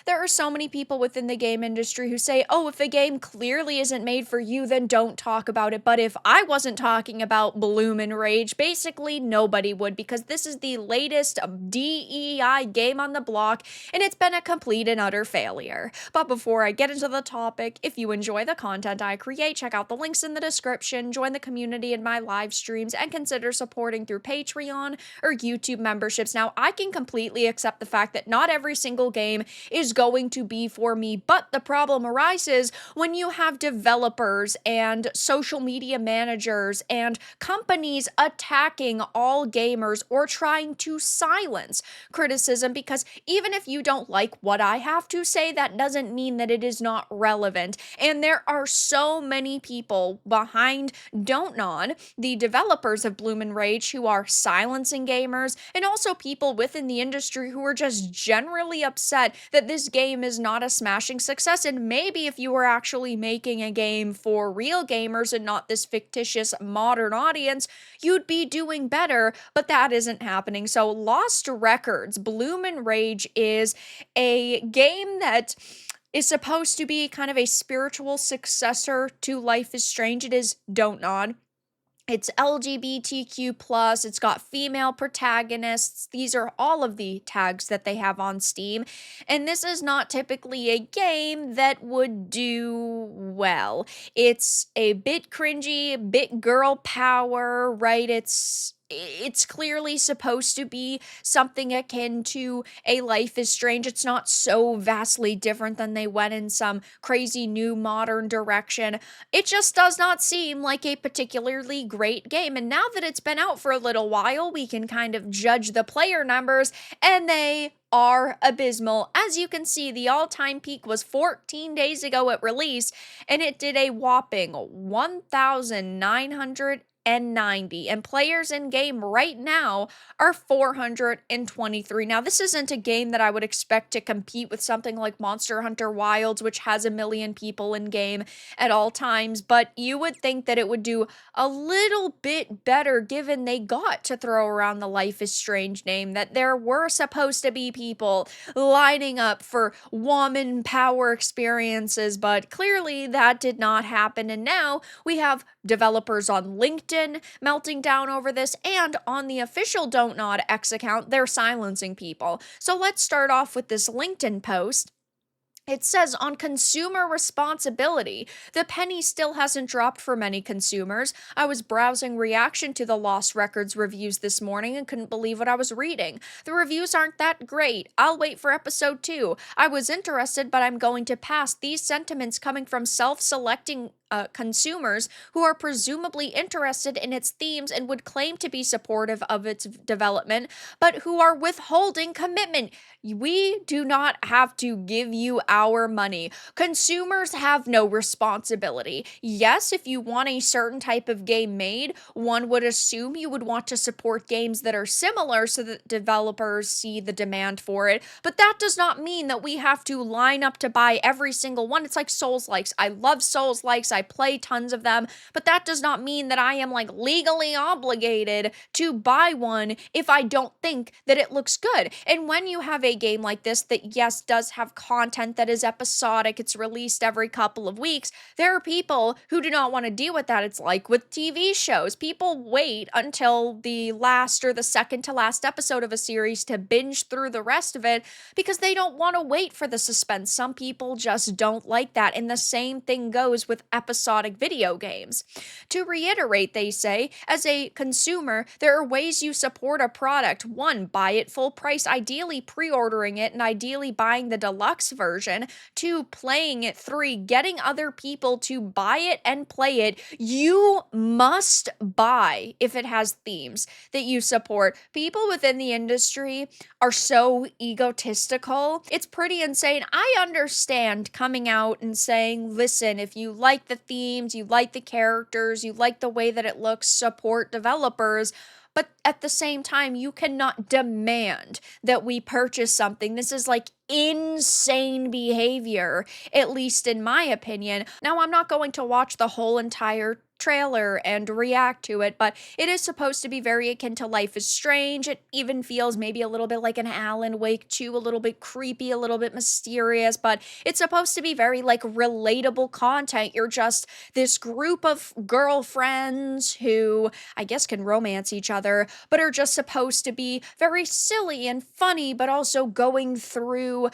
There are so many people within the game industry who say, oh, if a game clearly isn't made for you, then don't talk about it. But if I wasn't talking about Bloom and Rage, basically nobody would, because this is the latest DEI game on the block, and it's been a complete and utter failure. But before I get into the topic, if you enjoy the content I create, check out the links in the description, join the community in my live streams, and consider supporting through Patreon or YouTube memberships. Now, I can completely accept the fact that not every single game is going to be for me. But the problem arises when you have developers and social media managers and companies attacking all gamers or trying to silence criticism, because even if you don't like what I have to say, that doesn't mean that it is not relevant. And there are so many people behind Don't Nod, the developers of Bloom and Rage, who are silencing gamers, and also people within the industry who are just generally upset that this game is not a smashing success. And maybe if you were actually making a game for real gamers and not this fictitious modern audience, you'd be doing better, but that isn't happening. So Lost Records, Bloom and Rage is a game that is supposed to be kind of a spiritual successor to Life is Strange. It is Don't Nod. It's LGBTQ plus, it's got female protagonists. These are all of the tags that they have on Steam. And this is not typically a game that would do well. It's a bit cringy, bit girl power, right? It's clearly supposed to be something akin to a Life is Strange. It's not so vastly different than they went in some crazy new modern direction. It just does not seem like a particularly great game. And now that it's been out for a little while, we can kind of judge the player numbers, and they are abysmal. As you can see, the all-time peak was 14 days ago at release, and it did a whopping 1,990, and players in game right now are 423. Now, this isn't a game that I would expect to compete with something like Monster Hunter Wilds, which has 1 million people in game at all times, but you would think that it would do a little bit better given they got to throw around the Life is Strange name, that there were supposed to be people lining up for woman power experiences, but clearly that did not happen. And now we have developers on LinkedIn melting down over this, and on the official Don't Nod X account, they're silencing people. So let's start off with this LinkedIn post. It says, on consumer responsibility, the penny still hasn't dropped for many consumers. I was browsing reaction to the Lost Records reviews this morning and couldn't believe what I was reading. The reviews aren't that great. I'll wait for episode 2. I was interested, but I'm going to pass. These sentiments coming from self-selecting consumers who are presumably interested in its themes and would claim to be supportive of its development, but who are withholding commitment. We do not have to give you our money. Consumers have no responsibility. Yes, if you want a certain type of game made, one would assume you would want to support games that are similar so that developers see the demand for it, but that does not mean that we have to line up to buy every single one. It's like Souls-likes. I love Souls-likes. I play tons of them, but that does not mean that I am like legally obligated to buy one if I don't think that it looks good. And when you have a game like this that, yes, does have content that is episodic, it's released every couple of weeks, there are people who do not want to deal with that. It's like with TV shows. People wait until the last or the second to last episode of a series to binge through the rest of it because they don't want to wait for the suspense. Some people just don't like that. And the same thing goes with episodic video games. To reiterate, they say, as a consumer, there are ways you support a product. 1, buy it full price, ideally pre-ordering it and ideally buying the deluxe version. 2, playing it. 3, getting other people to buy it and play it. You must buy if it has themes that you support. People within the industry are so egotistical. It's pretty insane. I understand coming out and saying, listen, if you like the themes, you like the characters, you like the way that it looks, support developers. But at the same time, you cannot demand that we purchase something. This is like insane behavior, at least in my opinion. Now, I'm not going to watch the whole entire trailer and react to it, but it is supposed to be very akin to Life is Strange. It even feels maybe a little bit like an Alan Wake 2, a little bit creepy, a little bit mysterious, but it's supposed to be very like relatable content. You're just this group of girlfriends who I guess can romance each other, but are just supposed to be very silly and funny, but also going through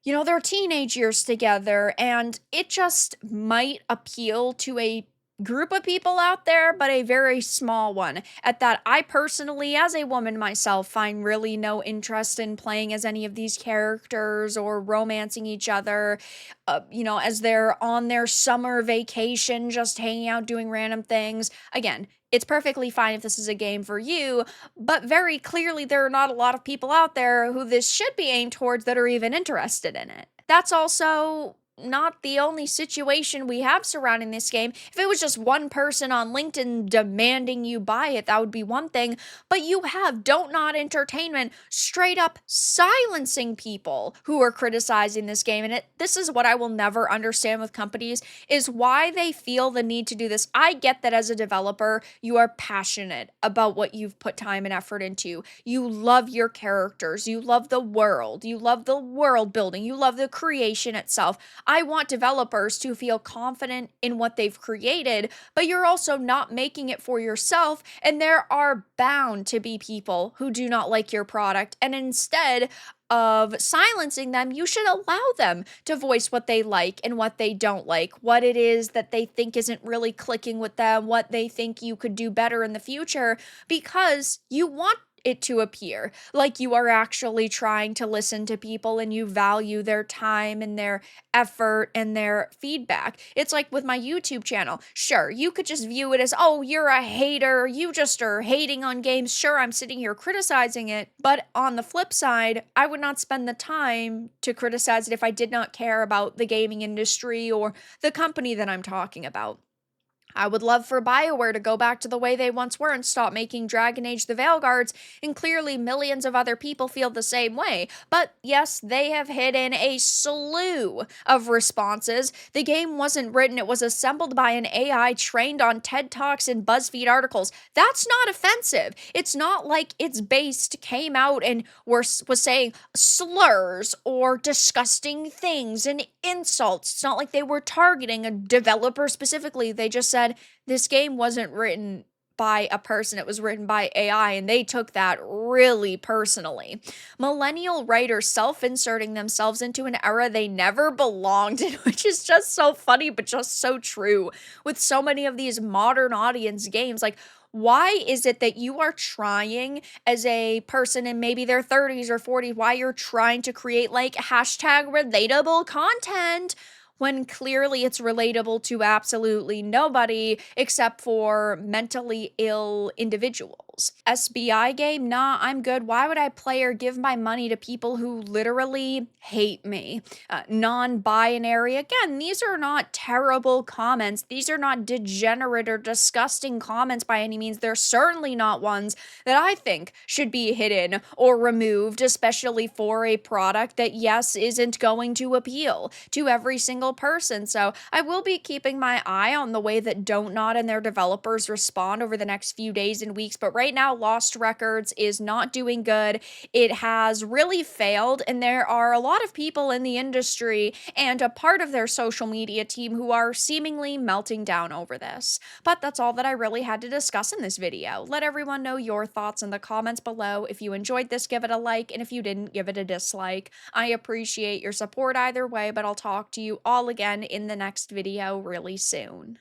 their teenage years together, and it just might appeal to a group of people out there, but a very small one. At that, I personally, as a woman myself, find really no interest in playing as any of these characters or romancing each other, as they're on their summer vacation, just hanging out doing random things. Again, it's perfectly fine if this is a game for you, but very clearly there are not a lot of people out there who this should be aimed towards that are even interested in it. That's also not the only situation we have surrounding this game. If it was just one person on LinkedIn demanding you buy it, that would be one thing. But you have Don't Not Entertainment straight up silencing people who are criticizing this game. And this is what I will never understand with companies, is why they feel the need to do this. I get that as a developer, you are passionate about what you've put time and effort into. You love your characters. You love the world. You love the world building. You love the creation itself. I want developers to feel confident in what they've created, but you're also not making it for yourself, and there are bound to be people who do not like your product, and instead of silencing them, you should allow them to voice what they like and what they don't like, what it is that they think isn't really clicking with them, what they think you could do better in the future, because you want it to appear like you are actually trying to listen to people and you value their time and their effort and their feedback. It's like with my YouTube channel. Sure, you could just view it as, oh, you're a hater, you just are hating on games. Sure, I'm sitting here criticizing it, but on the flip side, I would not spend the time to criticize it if I did not care about the gaming industry or the company that I'm talking about. I would love for BioWare to go back to the way they once were and stop making Dragon Age the Veilguards, and clearly millions of other people feel the same way. But yes, they have hidden a slew of responses. The game wasn't written, it was assembled by an AI trained on TED Talks and BuzzFeed articles. That's not offensive. It's not like its based came out and was saying slurs or disgusting things and insults. It's not like they were targeting a developer specifically. They just said, this game wasn't written by a person, it was written by AI, and they took that really personally. Millennial writers self-inserting themselves into an era they never belonged in, which is just so funny, but just so true. With so many of these modern audience games, like, why is it that you are trying as a person in maybe their 30s or 40s, why you're trying to create like hashtag relatable content when clearly it's relatable to absolutely nobody except for mentally ill individuals? SBI game? Nah, I'm good. Why would I play or give my money to people who literally hate me? Non-binary? Again, these are not terrible comments. These are not degenerate or disgusting comments by any means. They're certainly not ones that I think should be hidden or removed, especially for a product that, yes, isn't going to appeal to every single person. So I will be keeping my eye on the way that Don't Not and their developers respond over the next few days and weeks. But right now, Lost Records is not doing good. It has really failed, and there are a lot of people in the industry and a part of their social media team who are seemingly melting down over this. But that's all that I really had to discuss in this video. Let everyone know your thoughts in the comments below. If you enjoyed this, give it a like, and if you didn't, give it a dislike. I appreciate your support either way, but I'll talk to you all again in the next video really soon.